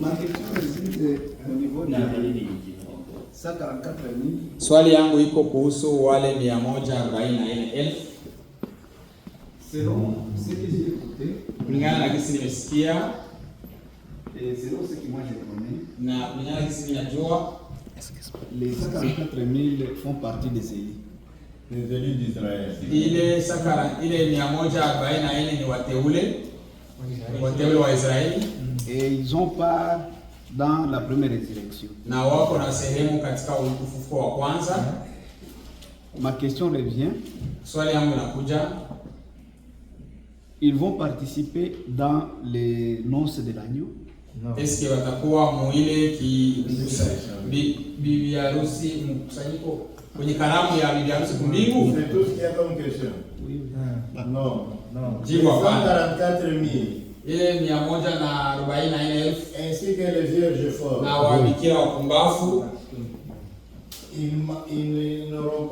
Ma question réside au niveau de 144 000. Swali yangu iko kuhusu wale 144,000. Selon ce que j'ai écouté, kulingana na kisi nimesikia et selon ce que moi je connais, na kulingana na kisi ninajua, les 144 000 font partie des élus. Les élus d'Israël. ile 144 ni wateule wa Israeli, Et ils ont part dans la première résurrection. na wako na sehemu katika ufufuo wa kwanza. Ma question revient, Swali yangu inakuja, ils vont participer dans les noces de l'agneau? eske watakuwa muile bibi harusi mkusanyiko kwenye karamu ya bibi harusi kumbingu? C'est tout ce qu'il y a comme question. Oui. Non. Jibu hapana. 144 000. Ile 144,000 Ainsi que les vierges folles. na wabikira wapumbavu Ils ne seront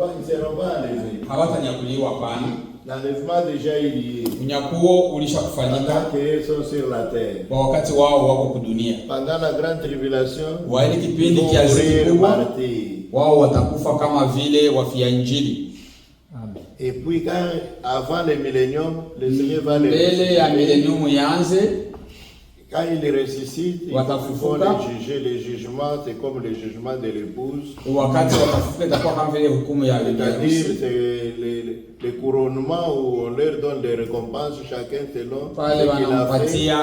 pas enlevés. hawatanyakuliwa. Hapana, L'enlèvement déjà il y est. unyakuo ulisha kufanyika Pendant qu'ils sont sur la terre. kwa wakati wao wako kudunia. Pendant la grande tribulation, Wa ile ils kipindi vont cha ziki mourir kubwa, martyrs. wao watakufa kama vile wafia Injili. Et puis avant le millénium, le Seigneur va les Mbele ya ressusciter. milenium ianze, Quand il les ressuscite, ils vont watafufuka. les juger. Les jugements, c'est comme le jugement de l'épouse. wakati watafufuka itakuwa kama vile hukumu ya bibi C'est-à-dire, harusi. c'est les couronnements où on leur donne des récompenses, chacun selon Pale ce qu'il a fait. wanampatia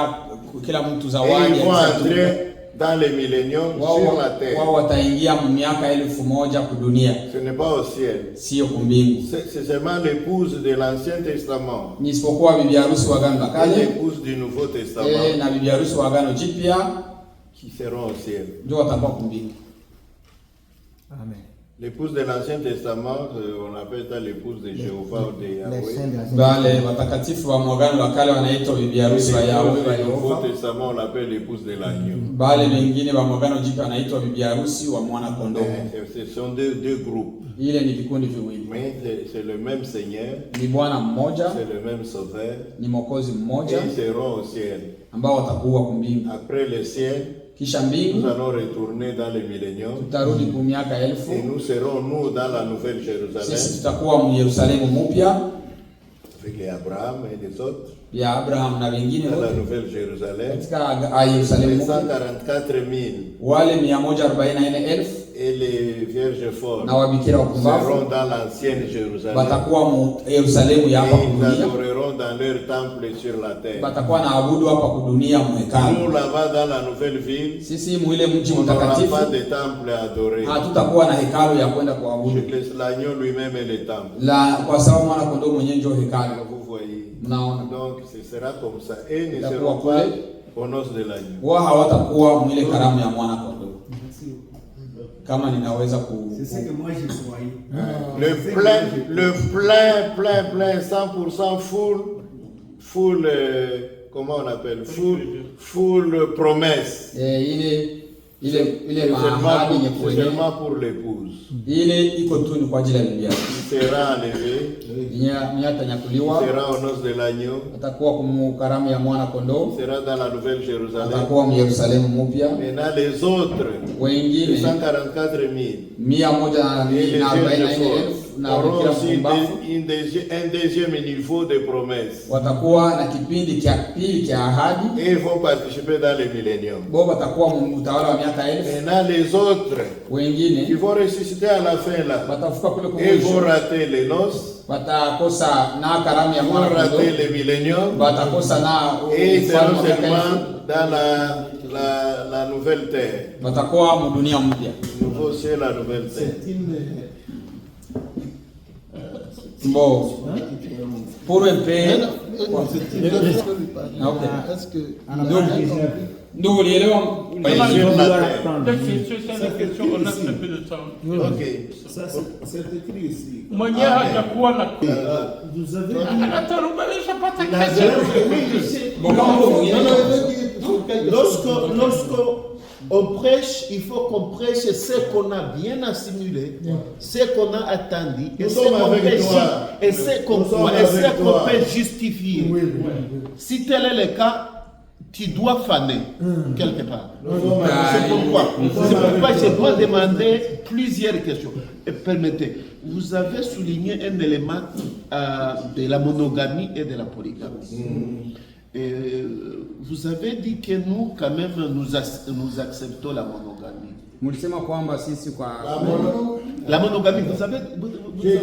kila mtu Et zawadi. ils vont entrer dans le millénium sur la terre. Wao wataingia miaka 1000 kudunia, Ce n'est pas au ciel. sio kumbingu. C'est seulement l'épouse de l'Ancien Testament Ni isipokuwa bibi harusi wa Agano la et Kale l'épouse du Nouveau Testament na bibi harusi wa Agano Jipya qui seront au ciel. ndio watakuwa kumbingu. Amen. L'épouse de l'Ancien Testament, on appelle ça l'épouse de Jéhovah ou de Yahweh. Wale watakatifu wa Agano la Kale wanaitwa bibi harusi wa Yahweh wa L'épouse du Nouveau Yehova. Testament, on l'appelle l'épouse de l'agneau. Wale wengine wa Agano Jipya wanaitwa bibi harusi wa mwana kondoo. Ce sont deux groupes. Ile ni vikundi viwili, Mais c'est le même Seigneur, ni Bwana mmoja, c'est le même Sauveur. ni Mwokozi Et mmoja ils seront au ciel. ambao watakuwa kumbingu. Après le ciel, Kisha nous mbingu allons retourner dans le millénium. tutarudi kwa miaka Et 1000. nous serons, nous, dans la Nouvelle Jérusalem, Sisi tutakuwa Yerusalemu mpya avec les Abraham et les autres, ya Abraham na wengine dans la wote Nouvelle Jérusalem. katika Yerusalemu Les mpya. 144 000 Wale 144,000 et les vierges folles na wabikira seront wapumbavu dans l'ancienne Jérusalem. watakuwa Yerusalemu ya hapa Et ils kudunia, adoreront dans leur temple sur la terre. watakuwa na abudu hapa kudunia Nous, mwekano. là-bas, dans la nouvelle ville, Sisi mwile mji on n'aura mtakatifu pas de temple à adorer. hatutakuwa na hekalu ya kwenda kuabudu, L'agneau lui-même est le temple. kwa sababu mwana kondoo mwenyewe ndio hekalu. Vous voyez. Mnaona, Donc, ce sera comme ça. Et ils ne D'accord, seront pas après. aux noces de l'agneau. wao hawatakuwa mwile karamu ya mwana kondoo. Kama ninaweza C'est ce que moi je croyais. Le plein, 100% full, comment on appelle, full promesse. ile mahali yenye C'est kuenea seulement pour l'épouse. ile iko tu ni kwa ajili ya bibi yake. Il sera enlevé, Mwenye atanyakuliwa il sera aux noces de l'agneau, atakuwa kumkaramu ya mwana kondoo, il sera dans la nouvelle Jérusalem. atakuwa Yerusalemu mpya. Maintenant, les autres, les Wengine 144 000, 144,000 na auront bikira aussi mpumbavu un deuxième niveau de promesse. watakuwa na kipindi cha pili cha ahadi, Et ils vont participer dans le millénium. bo watakuwa utawala wa miaka 1000. Maintenant, les autres, qui Wengine vont ressusciter à la fin là, watafuka kule et vont kumwisho, rater les noces, watakosa na karamu ya vont mwana rater kondoo, le millénium, watakosa na et ils ufalme seront wa miaka 1000. seulement dans la nouvelle terre. Watakuwa mdunia mpya. Nouveau ciel, la nouvelle terre. Bon, pour un peu, ndugu ulielewa? Mais sur la terre. C'est une question, on a très peu de temps. Ok. Ça, c'est écrit ici. Mwenyewe hajakuwa na Vous avez atarubalisha pata la kesi. Bon, kama huko mwingine Lorsqu'on prêche, il faut qu'on prêche ce qu'on a bien assimilé, ce qu'on a attendu, et ce sommes qu'on avec peut, toi. et ce qu'on Nous sommes et ce avec qu'on toi. peut justifier. Si tel est le cas, tu dois faner quelque part. C'est C'est pourquoi je dois demander plusieurs questions. Et permettez, vous avez souligné un élément de la monogamie et de la polygamie. Et vous avez dit que nous, quand même, nous acceptons la monogamie. Mulisema kwamba sisi kwa La monogamie, vous savez,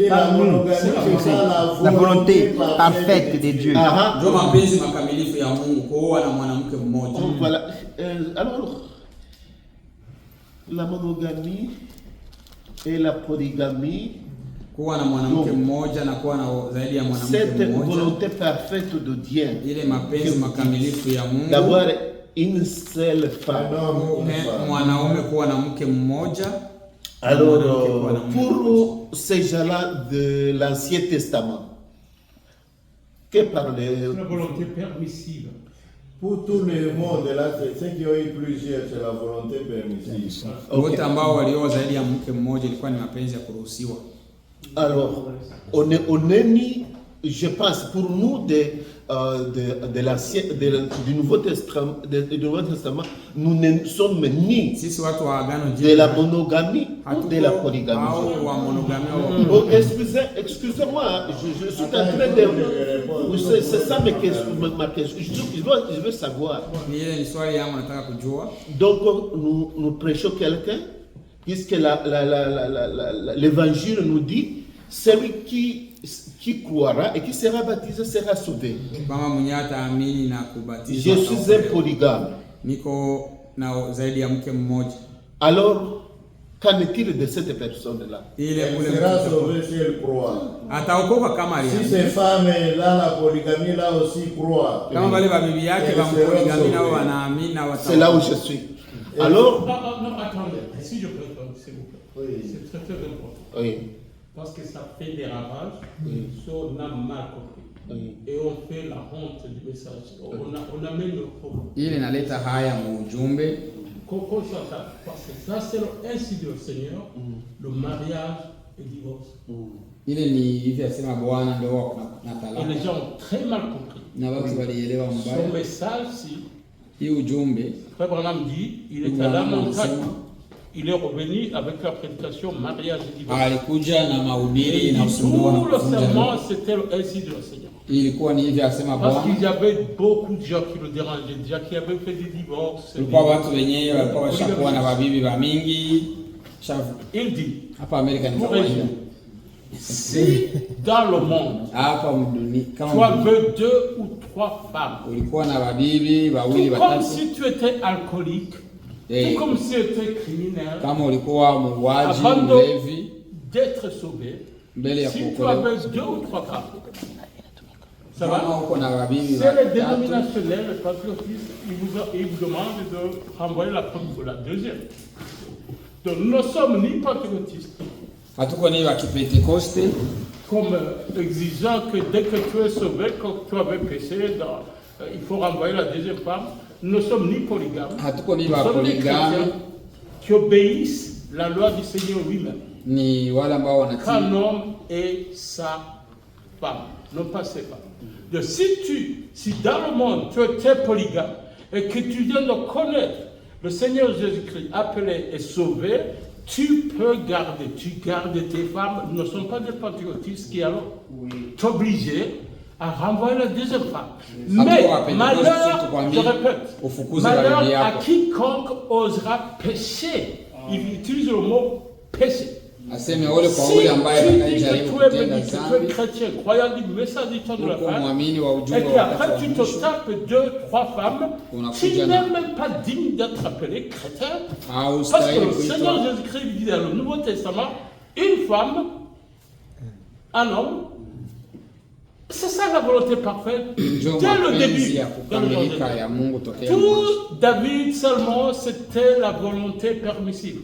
la monogamie, c'est ça la volonté parfaite de Dieu. ndio mapenzi makamilifu ya Mungu, kuoa na mwanamke mmoja. Donc voilà. Alors, la monogamie et la polygamie, Kuwa na mwanamke mmoja na kuwa na zaidi ya mwanamke cette mmoja. volonté parfaite de Dieu, Ile mapenzi makamilifu ya Mungu. d'avoir une seule femme. Mwanaume kuwa na mke mmoja. Alors, pour ces gens-là de l'Ancien Testament, que parlez La volonté permissive. Pour tout le monde, là, ceux qui ont eu plusieurs, c'est la volonté permissive. Wote ambao walioa zaidi ya mke mmoja ilikuwa ni mapenzi ya kuruhusiwa. Alors, on est ni, je pense, pour nous du Nouveau Testament, nous ne sommes ni Sisi watu wa agano de la monogamie ou de la polygamie. au wa monogamia Oh, excusez-moi, je suis en train de... C'est ça ma question. Je veux savoir. ni ile ni swali yangu nataka kujua. Donc, nous prêchons quelqu'un, puisque l'évangile nous dit, celui qui croira et qui sera baptisé sera sauvé. Kama mwenye ataamini na kubatizwa. Je suis un polygame. Niko na zaidi ya mke mmoja. Alors, qu'en est-il de cette personne-là? Ile Elle ule sera sauvée si elle croit. ataokoka kama Si aliamini. ces femmes, là, la polygamie, là aussi, croient. Kama wale babibi yake ba mpoligami nao wanaamini na wataokoka. C'est là où je suis. Alors, Non, attendez, si je peux, s'il vous plaît. Oui. C'est très important. oui, Parce que ça fait des ravages, si on a mal compris. oui. Et on fait la honte du message. On amène le problème. Ile inaleta haya muujumbe. Qu'on s'entende. Parce que ça, c'est ainsi de le Seigneur, le mariage et le divorce. Ile ni hivi asema Bwana ndio na Et talaka. les gens ont très mal compris. Na watu walielewa Son mbaya. message-ci, Hii ujumbe Frère Branham dit, il est à la montagne. Il est revenu avec la prédication mariage et divorce. alikuja na mahubiri Et na ufunuo na tout le kufunza. serment, c'était ainsi de le Seigneur. Ilikuwa ni hivi asema Parce Bwana. qu'il y avait beaucoup de gens qui le dérangeaient, déjà qui avaient fait des divorces. Kulikuwa watu wenyewe walikuwa washakuwa na babibi ba mingi. Il dit, Hapa Amerika ni pour kawaida. résumer, si dans le monde, Hapa mduni tu kama avais 2 ou 3 femmes, ulikuwa na babibi wawili tout comme watatu. si tu étais alcoolique, Eh, tout comme si tu étais criminel, kama ulikuwa muuaji, avant mlevi, d'être sauvé, mbele ya si tu kuokolewa. avais 2 ou 3 femmes, ça Kama va? uko na babibi C'est les watatu, dénominationnels, les patriotistes, ils vous demandent de renvoyer la deuxième. Donc nous ne sommes ni patriotistes, hatuko ni wa Kipentekoste, comme exigeant que dès que tu es sauvé, que tu avais péché, il faut renvoyer la deuxième femme. Nous ne sommes ni polygames, hatuko ni nous wa sommes des poligami, chrétiens qui obéissent la loi du Seigneur lui-même. ni wale ambao Qu'un wanatii homme et sa femme, non pas ses femmes. Donc si dans le monde tu étais polygame et que tu viens de connaître le Seigneur Jésus-Christ appelé et sauvé, tu peux garder, tu gardes tes femmes. Nous ne sommes pas des patriotistes qui allons t'obliger à renvoyer la deuxième femme. Mais malheur, je répète, malheur à quiconque osera pécher. Il utilise le mot péché. aseme ole kwa Si ule ambaye tu dis atakayejaribu que tu es kutenda béni, que tu es dhambi, chrétien, croyant du message du temps de la uko femme, muamini wa et ujumbe wa qu'après wakati tu wa te mwisho, tapes 2, 3 femmes, Unakuja tu n'es na- même pas digne d'être appelé chrétien. au Parce que stahili le Seigneur kuitwa Jésus-Christ dit dans le Nouveau Testament, une femme, un homme. C'est ça la volonté parfaite. ndio Dès le mapenzi début, ya dans le kukamilika Jardin. ya Mungu tokea mwanzo. Tout David seulement, c'était la volonté permissive.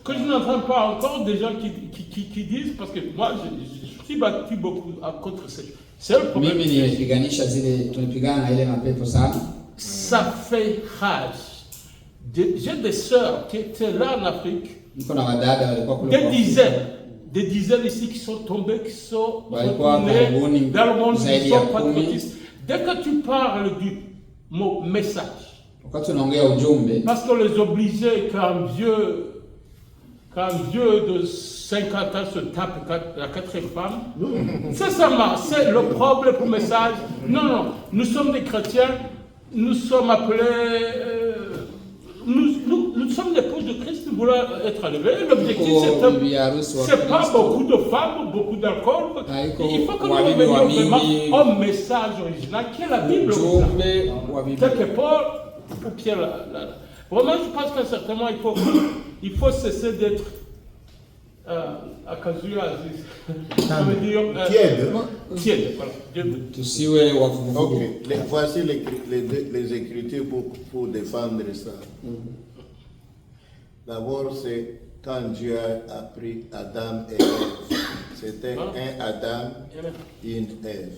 Que je n'entends pas encore des gens qui disent, parce que moi, je suis battu beaucoup contre ça. C'est le problème. Mimi nimepiganisha zile, tunapigana na ile mapepo sana. Ça fait rage. J'ai des sœurs qui étaient là en Afrique, Niko na wadada walikuwa kule des kwa dizaines ici qui sont tombés, qui sont Walikuwa retournés karibuni dans le monde, qui zaidi sont ya kumi. patriotistes. Dès que tu parles mot message. Wakati unaongea ujumbe, Parce qu'on les obligeait qu'un vieux de 50 ans se tape la 4e femme. Sincèrement, c'est le problème pour message. Non, nous sommes des chrétiens, nous sommes appelés, nous sommes l'épouses de Christ, nous voulons être élevés. L'objectif, c'est pas beaucoup de femmes, beaucoup d'alcool. Il faut que nous revenions vraiment au message original qui est la Bible. Tel que Paul ou Pierre. Vraiment, je pense qu'à un certain moment, il faut cesser d'être à Kazuya Aziz. Ça veut dire tiède. Voilà. tusiwe wavuguvugu. Ok, voici les écritures pour défendre ça. D'abord, c'est quand Dieu a pris Adam et Ève. C'était un Adam, une Ève.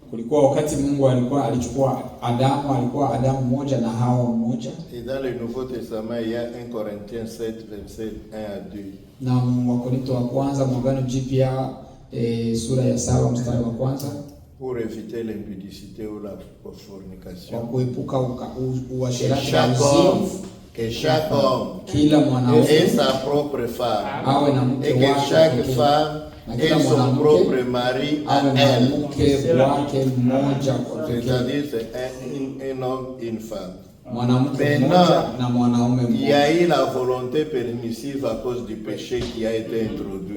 Kulikuwa wakati Mungu alichukua Adamu, alikuwa Adamu mmoja na Hawa mmoja. Et dans le Nouveau Testament, il y a 1 Corinthiens 7, verset 1 à 2. Na Wakorintho wa kwanza Agano Jipya sura ya 7 mstari wa kwanza. Pour éviter l'impudicité ou la fornication. Kwa kuepuka uasherati. Que chaque homme kila mwanaume ait sa propre femme. Awe na mke et que wake. chaque femme ait son propre mari à elle. C'est-à-dire c'est un homme, une femme. Maintenant, il y a eu la volonté permissive à cause du péché qui a été introduit.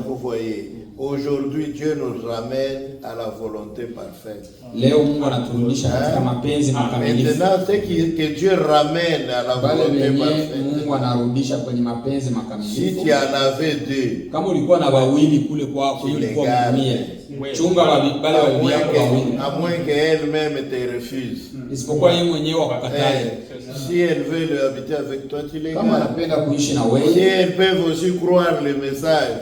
Vous voyez, aujourd'hui Dieu nous ramène à la volonté parfaite. Maintenant, ce que Dieu ramène à la volonté parfaite, si tu en avais deux, tu les gardes. À moins qu'elle-même te refuse. Si elle veut habiter avec toi, tu les gardes. Si elles peuvent aussi croire le message,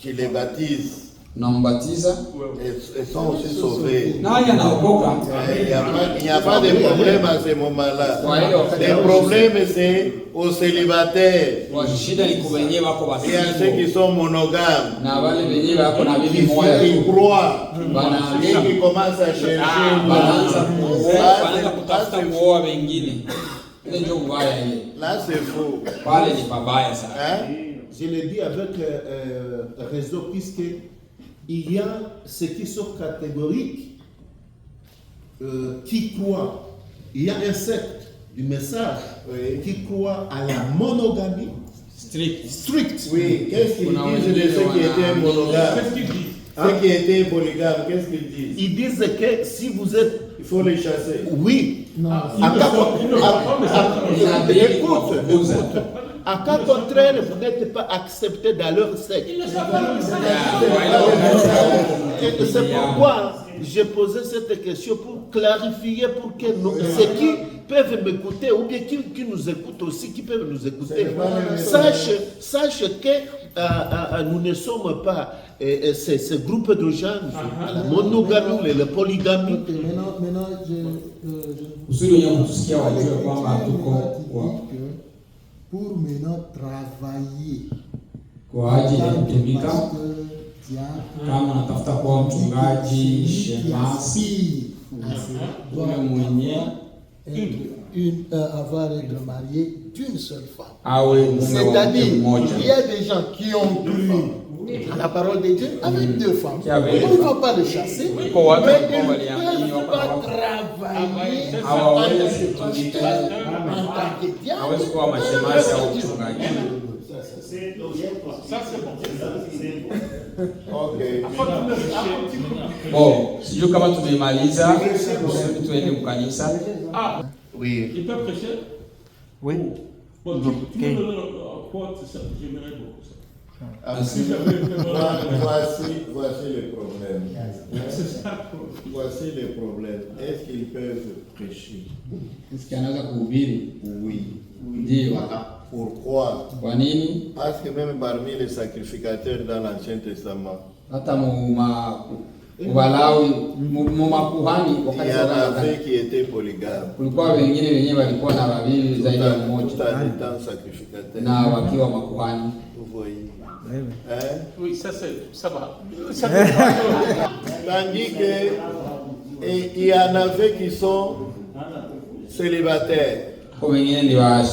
tu les baptises. Elles sont aussi sauvées. Il n'y a pas de problème à ce moment-là. Le problème, c'est aux célibataires et à ceux qui sont monogames, qui croient et qui commencent à chercher. Là, c'est faux. Je le dis avec raison, puisque il y a ceux qui sont catégoriques, qui croient. Il y a un secte du message qui croit à la monogamie stricte. Oui, qu'est-ce qu'ils disent de ceux qui étaient monogames? Ceux qui étaient polygames, qu'est-ce qu'ils disent? Ils disent que si vous êtes... Il faut les chasser. Oui. Écoute. À cas contraire, vous n'êtes pas accepté dans leur secte. C'est pourquoi j'ai posé cette question pour clarifier, pour que ceux qui peuvent m'écouter, ou bien qui nous écoutent aussi, qui peuvent nous écouter, sachent que nous ne sommes pas ce groupe de gens, la monogamie, la polygamie. Maintenant, pour maintenant travailler. Kama unatafuta kuwa mchungaji, shemasi, avoir être marié d'une seule femme. C'est-à-dire, il y a des gens qui ont cru à la parole de Dieu avec deux femmes. On ne va pas les chasser, mais ils ne peuvent pas travailler en tant que diable. Ça, c'est bon. Okay. Bon, sijui kama tumemaliza, tuende mkanisa. Ah, oui. Il peut prêcher? Oui. Bon, tu me donnes quote, j'aimerais beaucoup ça. Voici le problème. Voici le problème. Est-ce qu'ils peuvent prêcher? Est-ce qu'il y en a kuhubiri? Oui. Ndio. Pourquoi? Kwa nini? Parce que même parmi les sacrificateurs dans l'Ancien Testament, Hata Walawi makuhani Il y wakati en wa avait qui étaient polygames. kulikuwa wengine wenyewe walikuwa na wabibi zaidi ya Tout mmoja en étant sacrificateur. na wakiwa makuhani. Vous voyez. Hein? Oui, ça va. Ça Tandis que il y en avait qui sont célibataires, Kwa wengine ni wa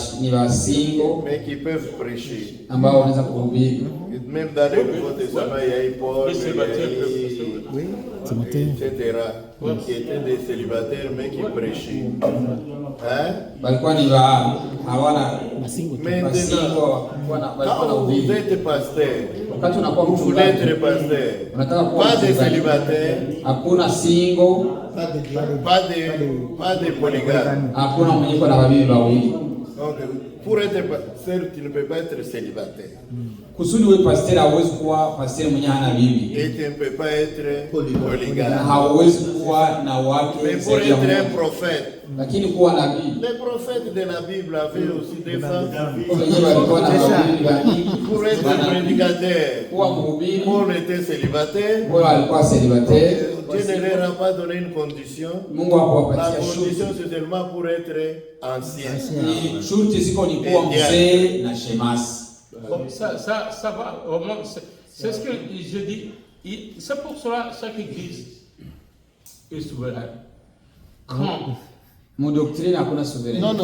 single mais qui peuvent prêcher. ambao wanaweza kuhubiri. Même dans le Nouveau Testament, il y a eu Paul, Les il y a célibataires eu, etc., qui étaient des célibataires, mais qui prêchaient. Hein? Walikuwa ni hawana Maintenant, walikuwa na quand vous ubiri. êtes pasteur, Wakati unakuwa vous voulez mchungaji, être pasteur, unataka kuwa pas de mchungaji, célibataire, hakuna single, pas de polygame. hakuna mwenye kwa na wabibi wawili. Donc, pour être pasteur, tu ne peux pas être célibataire. Kusudi wewe pastor hauwezi kuwa pastor mwenye hana bibi. Et tu ne peux pas être polygame. Na hauwezi kuwa na wake Mais pour zaidi ya être un mmoja. prophète, Lakini kuwa nabii, les prophètes de la Bible avaient aussi des femmes. wenyewe walikuwa na wabibi wengi. Pour être prédicateur, Kuwa mhubiri, Paul était célibataire. wao alikuwa celibatere. Dieu ne leur a pas donné une condition. Mungu La hakuwapatia condition, shurti. c'est seulement pour être ancien. Ni shurti ziko ni kuwa mzee na shemasi. Bon, ça va, vraiment, c'est ce que je dis. C'est pour cela que chaque église est souveraine. Quand Mon doctrine hakuna souverain. non,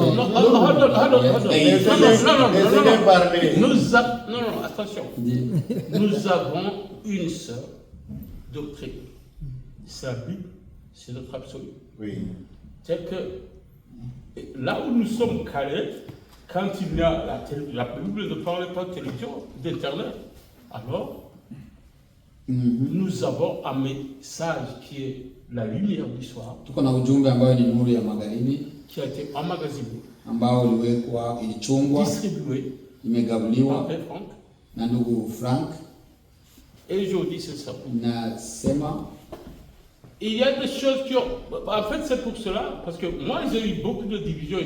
attention. Nous avons une seule doctrine. C'est la Bible, c'est notre absolu. Oui. C'est que là où nous sommes calés, quand il y a la Bible ne parle pas de télévision, d'Internet, alors nous avons un message qui est la lumière du soir, Tuko na ujumbe ambayo ni nuru ya magharibi qui a été emmagasiné, ambao uliwekwa, ilichungwa, distribué imegabuliwa par Père Franck. na ndugu Frank. Et aujourd'hui, c'est ça. Nasema Il y a des choses qui ont... En fait, c'est pour cela, parce que moi, j'ai eu beaucoup de divisions,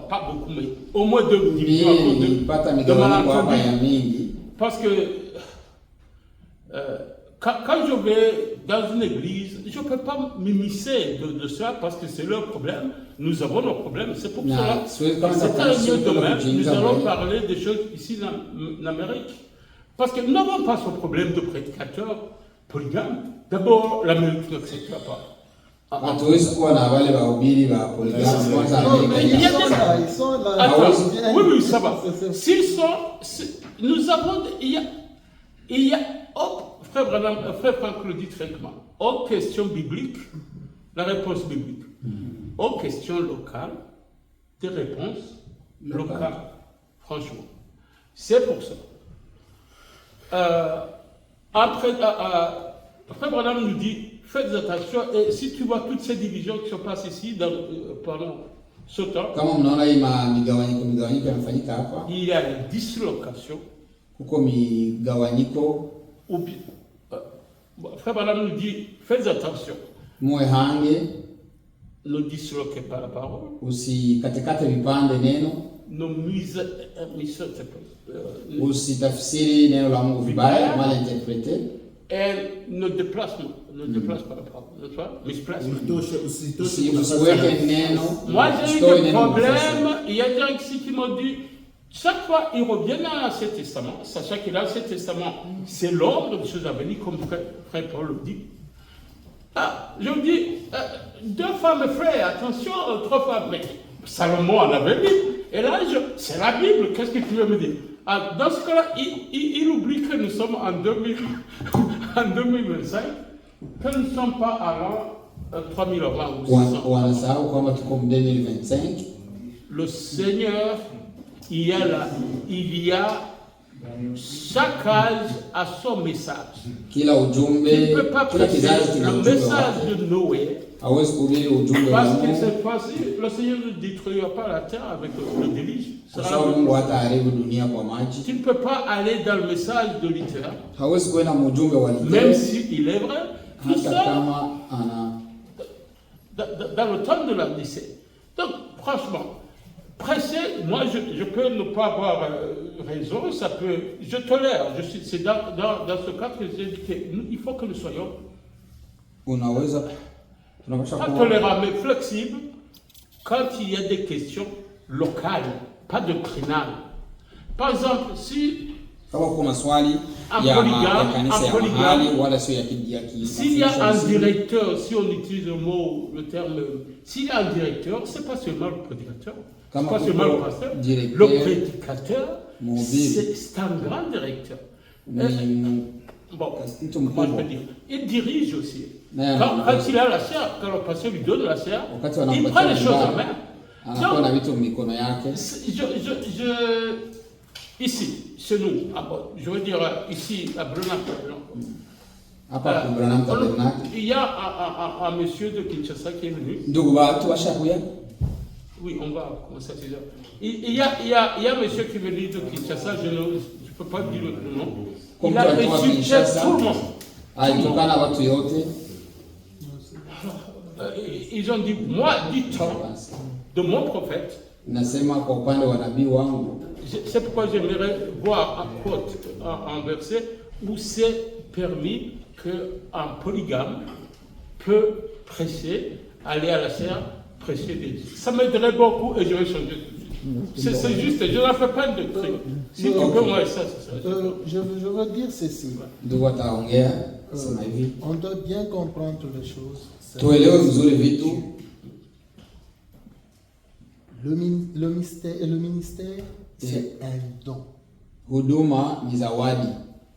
pas beaucoup, mais au moins 2 divisions à mimi cause nilipata de migawanyiko hapa ya malentendu. mingi. Parce que quand je vais dans une église, je ne peux pas m'immiscer de cela parce que c'est leur problème. Nous avons nos problèmes. C'est pour Non, cela. c'est comme C'est ça, un c'est lieu comme demain. le Nous Jinja, allons oui. parler des choses ici en Amérique. Parce que nous n'avons pas ce problème de prédicateurs polygames. D'abord, l'Amérique n'acceptera pas. Hatuwezi kuwa na wale wahubiri wa polygamy kwanza Non, mais il y a Amerika. Ils sont là. Attends, bien. oui, ça va. S'ils sont, nous avons, il y a, frère Franck le dit très clairement, aux questions bibliques, la réponse biblique. Aux questions locales, des réponses locales. Franchement. C'est pour ça. Après, frère Branham nous dit, faites attention, et si tu vois toutes ces divisions qui se passent ici, pendant ce temps, Kama mnaona hii migawanyiko yanafanyika hapa, il y a une dislocation. kuko migawanyiko, Ou bien, frère Branham nous dit, faites attention, muwe hange, ne disloquez pas la parole, usikatekate vipande neno, usitafsiri neno la Mungu vibaya, mal interprete. et ne déplace pas la parole, n'est-ce pas? Misplace. Usiweke neno. Moi, j'ai eu usitoe des neno problèmes. nafasi. Il y a des gens ici qui m'ont dit, chaque fois, ils reviennent à l'Ancien Testament, sachant que l'Ancien Testament, c'est l'ordre des choses à venir, comme frère Paul le dit. Ah, je vous dis, 2 femmes frères, attention, 3 femmes, mais Salomon en avait Bible. Et là, c'est la Bible, qu'est-ce que tu veux me dire? Ah, dans ce cas-là, il oublie que nous sommes en 2025, que nous ne sommes pas avant 3000 ans ou 600. Wanasahau kwamba tuko 2025. Le Seigneur, il y a chaque âge a son message. Kila ujumbe, Tu ne peux pas kila prêcher kizazi kina le ujumbe message wake. de Noé, Hawezi kuhubiri ujumbe wa parce que Mungu cette fois-ci, le Seigneur ne détruira pas la terre avec le déluge. kwa sababu Mungu hataharibu dunia kwa maji. Tu ne peux pas aller dans le message de Luther, Hawezi kwenda mujumbe wa même Luther s'il est vrai, tout hata ça kama ana dans le temps de la lycée. Donc, franchement, prêcher, moi je peux ne pas avoir raison, ça peut, je tolère, c'est dans ce cadre que j'ai dit qu'il faut que nous soyons Pas tolérant, mais flexible quand il y a des questions locales, pas doctrinales. Par exemple, si s'il y a un directeur, si on utilise le terme, s'il y a un directeur, c'est pas seulement le prédicateur, c'est pas seulement le pasteur, le prédicateur, c'est un grand directeur. Bon, comment je peux dire, il dirige aussi. Quand il a la chair, quand le pasteur lui donne la chair, il prend les choses en main. Ici, chez nous, je veux dire ici, à Brenham, il y a un monsieur de Kinshasa qui est venu. Oui, on va commencer à 6 heures. Il y a un monsieur qui est venu de Kinshasa, je ne peux pas dire le nom. Il a insulté tout le monde. Ils ont dit, moi, du temps de mon prophète, c'est pourquoi j'aimerais voir un verset où c'est permis qu'un polygame peut prêcher, aller à la chair, prêcher des Dieu. Ça m'aiderait beaucoup et je vais changer tout de suite. C'est juste, je n'en fais pas de truc. Si tu peux, moi, ça, c'est ça. Je veux dire ceci. On doit bien comprendre les choses. Le ministère, c'est un don.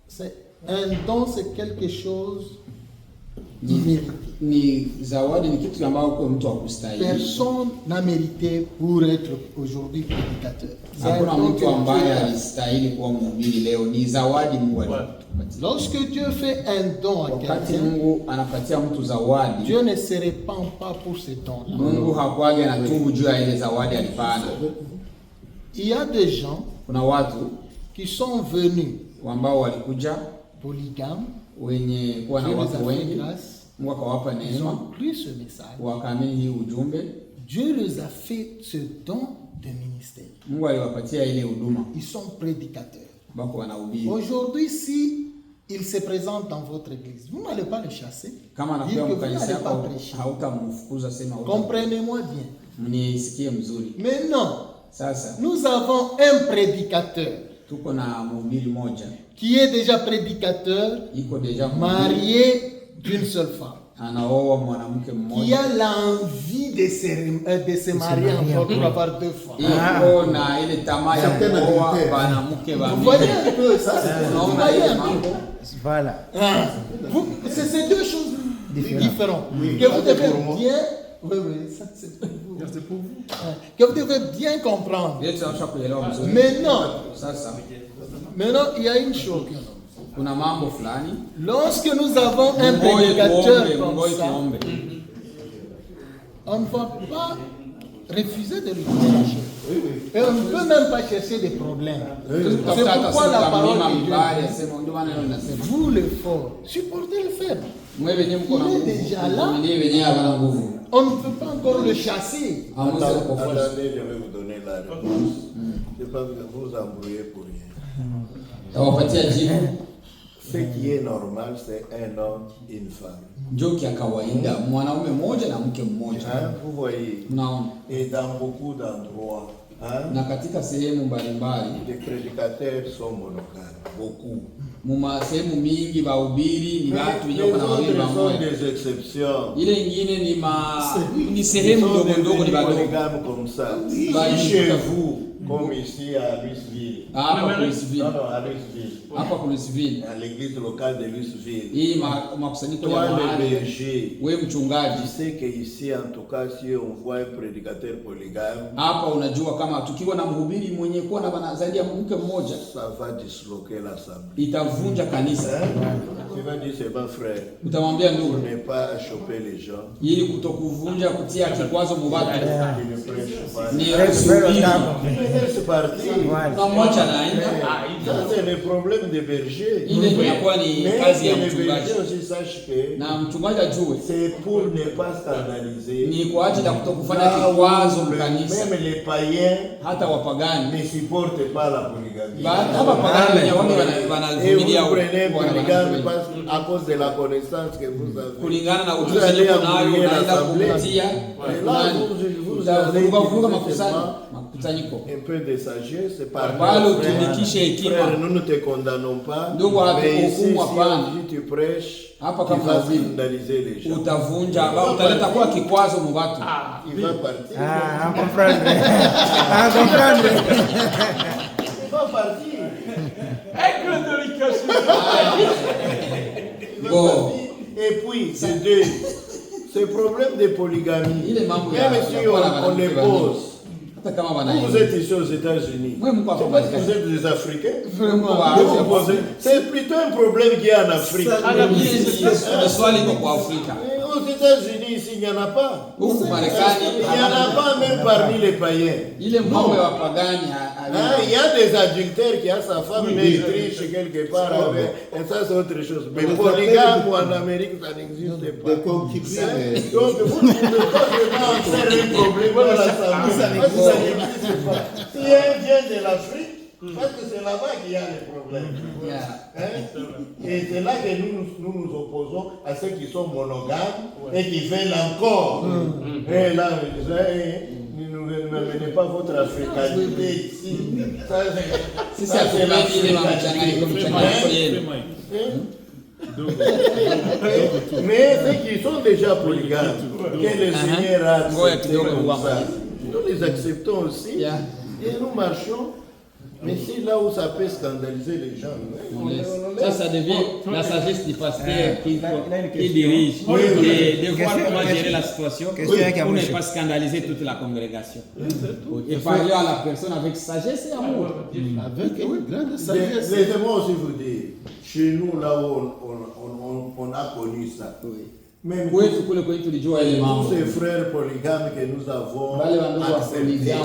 C'est un don, c'est quelque chose immérité. Personne n'a mérité pour être aujourd'hui prédicateur. Lorsque Dieu fait un don à quelqu'un, Dieu ne se répand pas pour ce don-là. Il y a des gens qui sont venus polygames, Dieu les a fait grâce, ils ont pris ce message. Dieu les a fait ce don de ministère. Ils sont prédicateurs. Aujourd'hui, si il se présente dans votre église, vous n'allez pas le chasser, dire que vous n'allez pas prêcher. Comprenez-moi bien. Mais non, nous avons un prédicateur qui est déjà prédicateur, marié d'une seule femme, qui a l'envie de se marier encore pour avoir 2 femmes. Vous voyez un peu ça? Vous voyez un peu? Voilà. C'est ces 2 choses différentes que vous devez bien... Oui, ça c'est pour vous. C'est pour vous. Que vous devez bien comprendre. Maintenant, il y a une chose. Lorsque nous avons un prédicateur comme ça, on ne va pas refuser de lui chercher. Et on ne peut même pas chercher des problèmes. C'est pourquoi la parole de Dieu, vous le fort, supportez le faible. Il est déjà là. On ne peut pas encore le chasser. Attendez, je vais vous donner la réponse. Je ne vais pas vous embrouiller pour rien. Ce qui est normal, c'est un homme et une femme. Vous voyez, et dans beaucoup d'endroits, les prédicateurs sont monogames, beaucoup. Mais sont des exceptions. Ils sont des monogames comme ça. Chez vous, comme ici à Louisville. À l'église locale de Louisville. Toi, le berger, tu sais qu'ici, en tout cas, si on voit un prédicateur polygame, ça va disloquer l'assemblée. Tu vas dire, c'est pas frère. Pour ne pas choper les gens. C'est parti. Ça, c'est le problème des bergers. Mais les bergers aussi sachent que c'est pour ne pas scandaliser. Même les païens ne supportent pas la polygamie. Et vous prenez polygame parce à cause de la connaissance que vous avez. Kulingana na ujuzi niko nayo unaenda kupitia. Vous avez makusanyiko. Un peu de sagesse, par frère, nous ne te condamnons pas. Mais ici, si tu prêches, tu vas scandaliser les gens. Utavunja, utaleta kuwa kikwazo mu watu. Il va partir. Ah, comprendre. Ah, comprendre. Il va partir. Avec la délicatesse. Bon. Et puis, c'est deux. Ce problème de polygamie, même si on les pose, vous êtes ici aux États-Unis, vous êtes des Africains, c'est plutôt un problème qu'il y a en Afrique. Aux États-Unis, ici, il n'y en a pas. Il n'y en a pas même parmi les païens. Il y a des adultères qui ont sa femme riche quelque part. Et ça, c'est autre chose. Mais polygame en Amérique, ça n'existe pas. Donc, vous ne pouvez pas vraiment faire un problème dans l'Assemblée. Ça n'existe pas. Si un vient de l'Afrique, parce que c'est là-bas qu'il y a les problèmes. Et c'est là que nous opposons à ceux qui sont monogames et qui veulent encore. Et là, ne menez pas votre africanité ici. Ça c'est l'Afrique. Mais ceux qui sont déjà polygames, que le Seigneur a accepté comme ça, nous les acceptons aussi et nous marchons. Mais c'est là où ça peut scandaliser les gens. Ça devient la sagesse du pasteur qui dirige, de voir comment gérer la situation pour ne pas scandaliser toute la congrégation. Et parler à la personne avec sagesse et amour. Avec une grande sagesse. Laissez-moi aussi vous dire, chez nous, là où on a connu ça. Même tous ces frères polygames que nous avons acceptés,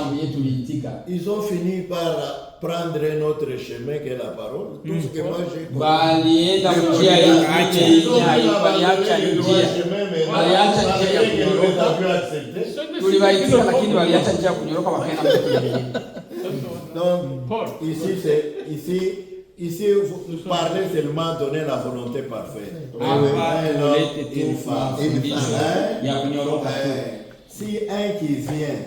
ils ont fini par prendre notre chemin que la parole. Tout ce que moi j'ai compris. Donc, ici, vous parlez seulement donner la volonté parfaite. Une femme. Si un qui vient,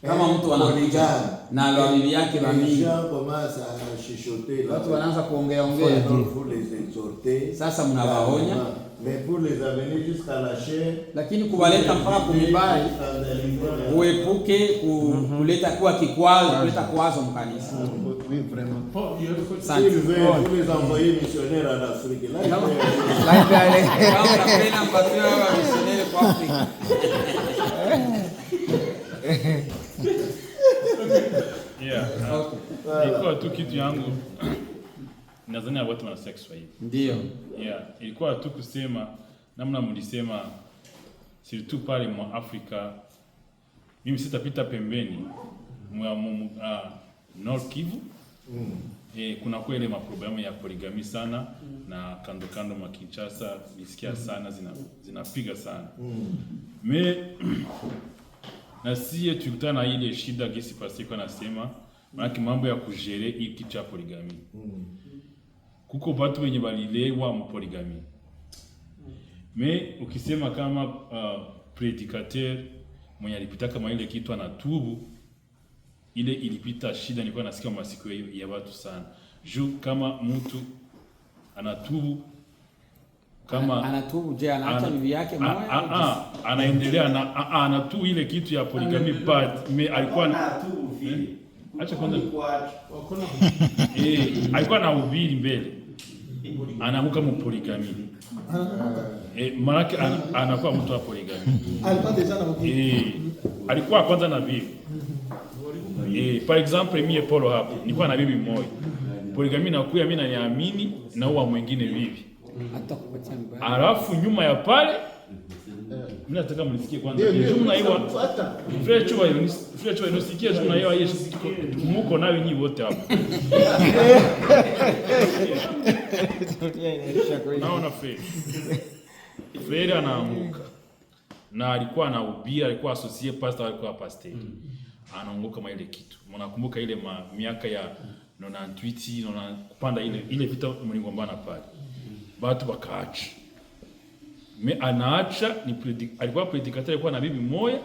kama mtu polygame, na bibi yake les gens commencent à chuchoter. Watu wanaanza kuongea vous les exhortez. Sasa mnawaonya. Mais pour les amener jusqu'à la chair, lakini kuwaleta mpaka kumibali uepuke kuleta kuwa kikwazo, kuleta kwazo mkanisa. Oui, vraiment. S'il veut, vous les envoyer missionnaires en Afrique. Là, ilikuwa tu kitu yangu nadhani watu wanasikia Kiswahili. Ndio. Ilikuwa tu kusema namna mlisema surtout pale mwa Afrika, mimi sitapita pembeni mwa North Kivu. Kuna kwa ile maproblemu ya poligami sana na kando kando mwa Kinshasa nisikia sana zinapiga sana. Me na siye tukutana ile shida gesi pasi kwa nasema maana mambo ya kujere hii kitu ya poligami. Kuko watu wenye balilewa mpoligami. Me ukisema kama predicateur mwenye alipita kama ile kitu anatubu, ile ilipita shida nilikuwa nasikia masiku ya watu sana. Juu kama mtu anatubu kama anatubu je anaacha bibi yake moja anaendelea anatubu ile kitu ya poligami bad me alikuwa anatubu vile acha kwanza alikuwa na ubiri mbele anamuka mu poligami maana anakuwa mtu wa poligami alikuwa deja na ubiri alikuwa kwanza na bibi par exemple mimi Paulo hapo nilikuwa na bibi mmoja poligami nakuya mimi naniamini na uwa mwingine bibi alafu nyuma ya pale mimi nataka mnisikie kwanza jumla hiyo frère Chua inosikia jumla hiyo Yesu muko nayo nyinyi wote hapo naona frère anaanguka na alikuwa anahubiri alikuwa associé pastor alikuwa pasteur anaanguka kama ile kitu mnakumbuka ile miaka ya 98 kupanda ile vita mlingombana pale watu wakaacha. Anaacha alikuwa predikateur, alikuwa na bibi moja,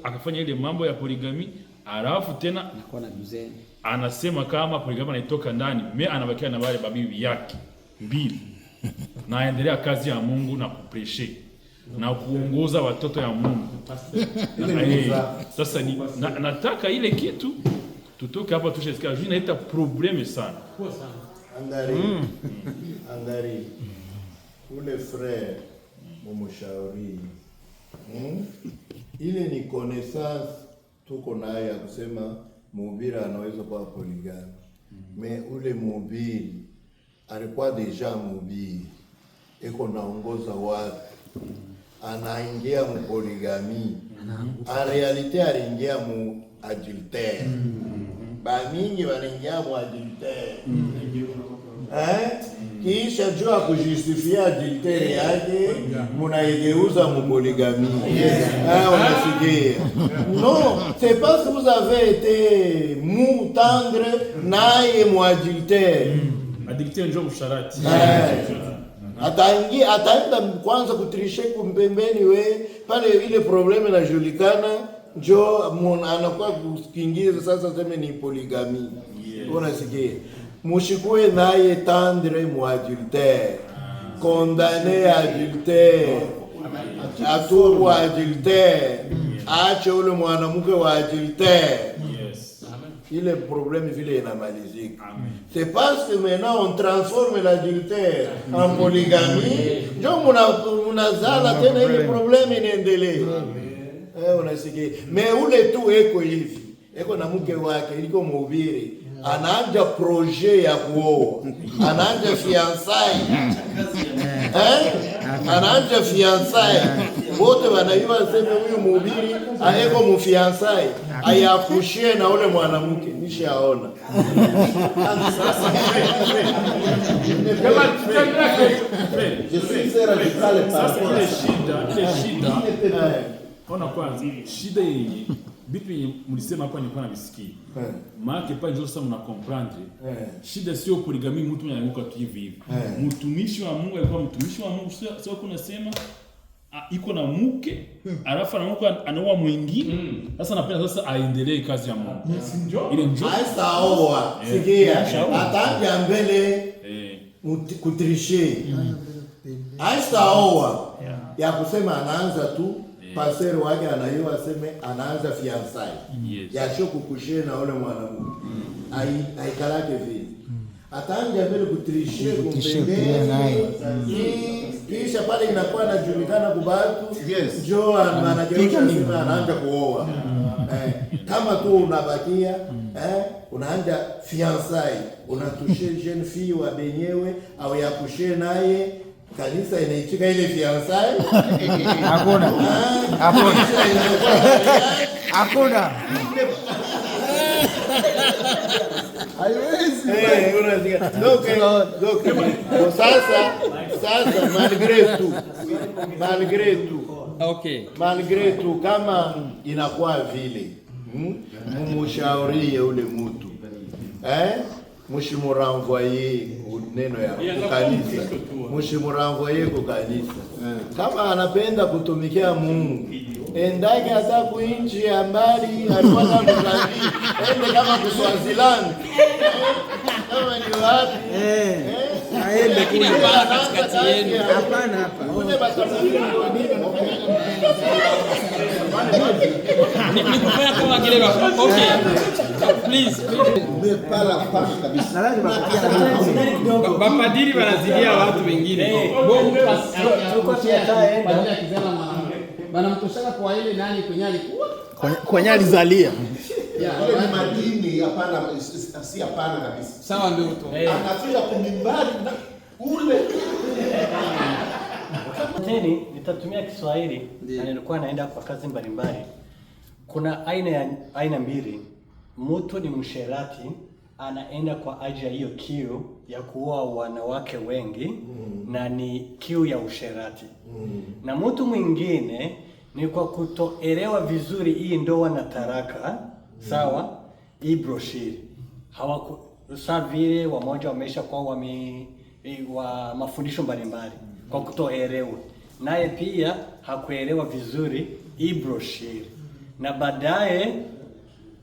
akafanya ile mambo ya poligami, alafu tena anasema kama poligami anaitoka ndani, anabakia na wale babibi yake mbili. Na aendelea kazi ya Mungu na kupreshe na kuongoza watoto ya Mungu. Sasa nataka ile kitu tutoke hapa tushesikia, juu inaita probleme sana. Angari ule frère mumushauri ile ni connaissance tuko nayo ya kusema mhubiri anaweza kuwa polygame. Me ule mhubiri alikuwa deja mhubiri, eko naongoza watu, anaingia mu polygami, en realite aliingia mu adultère. Bamingi wanaingia mu adultère. Kisha jua kujustifia adultère yake munaigeuza mu polygami. Unasikia? Non, c'est parce que vous avez été mou tendre naye mu adultère. Adultère ndio msharati. Ataenda kwanza kutrishe kumpembeni we pale ile probleme na julikana njo anakuwa kukingiza sasa sema ni polygami. Unasikia? Mushikue naye tendre mu adultère, condamné adultère, atour wa adultère, ache ule mwanamke wa adultère. Il est problème vile inamalizika. C'est parce que maintenant on transforme l'adultère en polygamie, ndio munazala tena ile problème inaendelea. Unasikia? Mais ule tu eko hivi, eko na mke wake, iliko mhubiri, anaanza projet ya kuoa, anaanza fiançailles, anaanza fiançailles, wote wanaiwa sema huyu mhubiri aeko mfiançailles, ayakushie na ule mwanamke, nishaona. Je suis très radical par rapport à shida. Ona kwanza shida yenye bitu yenye mlisema hapa nilikuwa nabisikia. Maana pa ndio sasa mna comprendre. Shida sio polygamy, mtu anaanguka tu hivi hivi. Mtumishi wa Mungu alikuwa mtumishi wa Mungu, sio kuna sema iko na mke, alafu anaoa anaoa mwingine. Sasa napenda sasa aendelee kazi ya Mungu. Ile njoo. Aisa oa. Sikia. Ataanza mbele kutrishe. Aisa oa. Ya kusema anaanza tu pastor wake anaiwa aseme anaanza fiançailles. Ya sio kukushia na ule mwanamke. Aikalake vile. Ataanza mbele kutrishe kumpendeza. Kisha pale inakuwa inajulikana kwa watu. Jo anageuka sema anaanza kuoa. Kama tu unabakia unaanza fiançailles, unatushia jeune fille wa benyewe au ya kushia naye. Kanisa inaichika ile fiançailles. Hakuna. Hakuna. Haiwezi. Unasikia. Donc sasa malgré tout kama inakuwa vile mumushauri ule mtu mushimuranvoye neno ya kanisa, mushimuranvoye kwa kanisa. Kama anapenda kutumikia Mungu, endake hata kuinchi ya mbali, alikuwa na mzali, ende kama Swaziland, kama ni wapi, aende kule katikati yenu. Hapana hapa. kule batamani Ni kufanya kama kile baba. Okay. Please. Bapadiri wanazidia watu wengine. Banamtoshaka kwa ile nani kwenye alikuwa? Kwenye alizalia. Ile ni madini, hapana, si hapana kabisa. Sawa ndio tu. Anafika kumimbari na ule. Teni nitatumia Kiswahili na nilikuwa naenda kwa kazi mbalimbali. Kuna aina mbili. Mtu ni msherati, anaenda kwa ajili ya hiyo kiu ya kuoa wanawake wengi na ni kiu ya usherati. Na mtu mwingine ni kwa kutoelewa vizuri hii ndoa na taraka, sawa? Hii broshiri. Saa vile wamoja wamesha kwa wa mafundisho mbalimbali kwa kutoelewa, naye pia hakuelewa vizuri hii brochure, na baadaye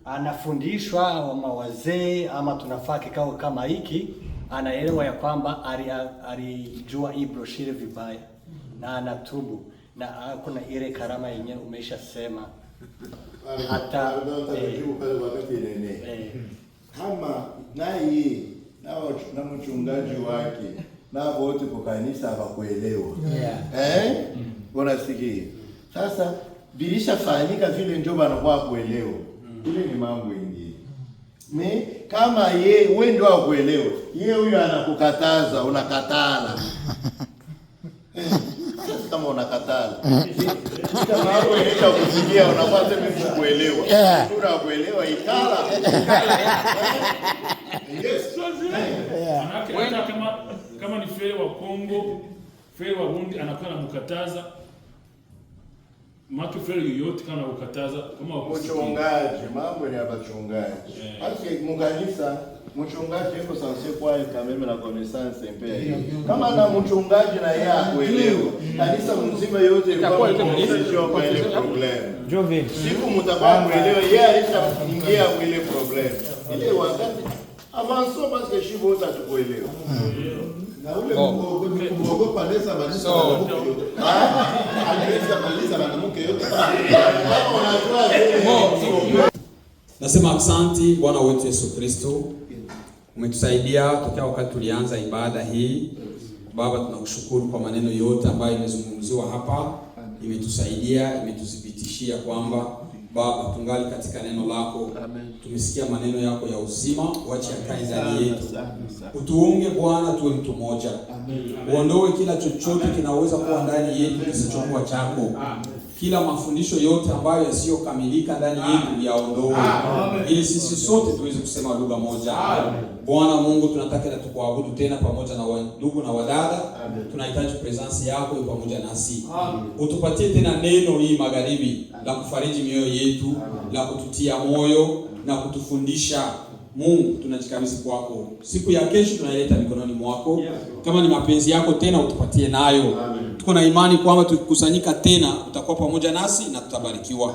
anafundishwa wazee ama tunafaa kikao kama hiki, anaelewa ya kwamba alijua hii brochure vibaya na anatubu, na kuna ile karama yenyewe umeshasema hata kama naye na mchungaji wake na wote kwa kanisa hawakuelewa. Unasikia? Sasa bilishafanyika vile ndio banakuwa kuelewa. Ile ni mambo mengine. Kama wewe ndio hakuelewa, huyo anakukataza, unakatala. Sasa kama unakatala, kama hapo inaisha kusikia unapata mimi kuelewa. Unakuelewa ikala. Kama ni frere wa Kongo, frere wa Burundi anakuwa anamkataza. Maki frere yoyote kana ukataza kama mchungaji, mambo ni hapa mchungaji. Basi mkanisa mchungaji yuko sanse kwa kameme na connaissance mpya hiyo. Kama na mchungaji na yeye akuelewa, kanisa mzima yote ilikuwa sio kwa ile problem. Jove. Siku mtakuwa muelewa yeye alishaingia kwa ile problem. Ile wakati avanso parce que shibo utatukuelewa. Na ule mgogo palesa malisa alisa malisa mwanamke yote. Nasema asante Bwana wetu Yesu Kristo, umetusaidia tokea wakati tulianza ibada hii. Baba, tunakushukuru kwa maneno yote ambayo imezungumziwa hapa, imetusaidia, imetudhibitishia kwamba Baba tungali katika neno lako. Tumesikia maneno yako ya uzima, wacha yakae ndani yetu. Utuunge Bwana, tuwe mtu mmoja. Uondoe kila chochote kinaweza kuwa ndani yetu kisichokuwa chako. Kila mafundisho yote ambayo yasiyokamilika ndani yetu yaondoe, ili sisi sote tuweze kusema lugha moja. Bwana Mungu, tunataka tukuabudu tena pamoja na ndugu na wadada. Tunahitaji presence yako pamoja nasi. Utupatie tena neno hii magharibi la kufariji mioyo yetu, la kututia moyo na kutufundisha. Mungu, tunajikabidhi kwako. Siku ya kesho tunaileta mikononi mwako. Kama ni mapenzi yako tena utupatie nayo. Tuko na imani kwamba tukikusanyika tena utakuwa pamoja nasi na tutabarikiwa.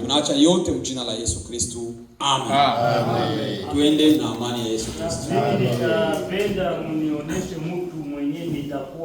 Tunaacha yote mjina la Yesu Kristo. Amen. Tuende na amani ya Yesu Kristo. Mimi nitapenda mnionyeshe mtu mwenyewe nitakuwa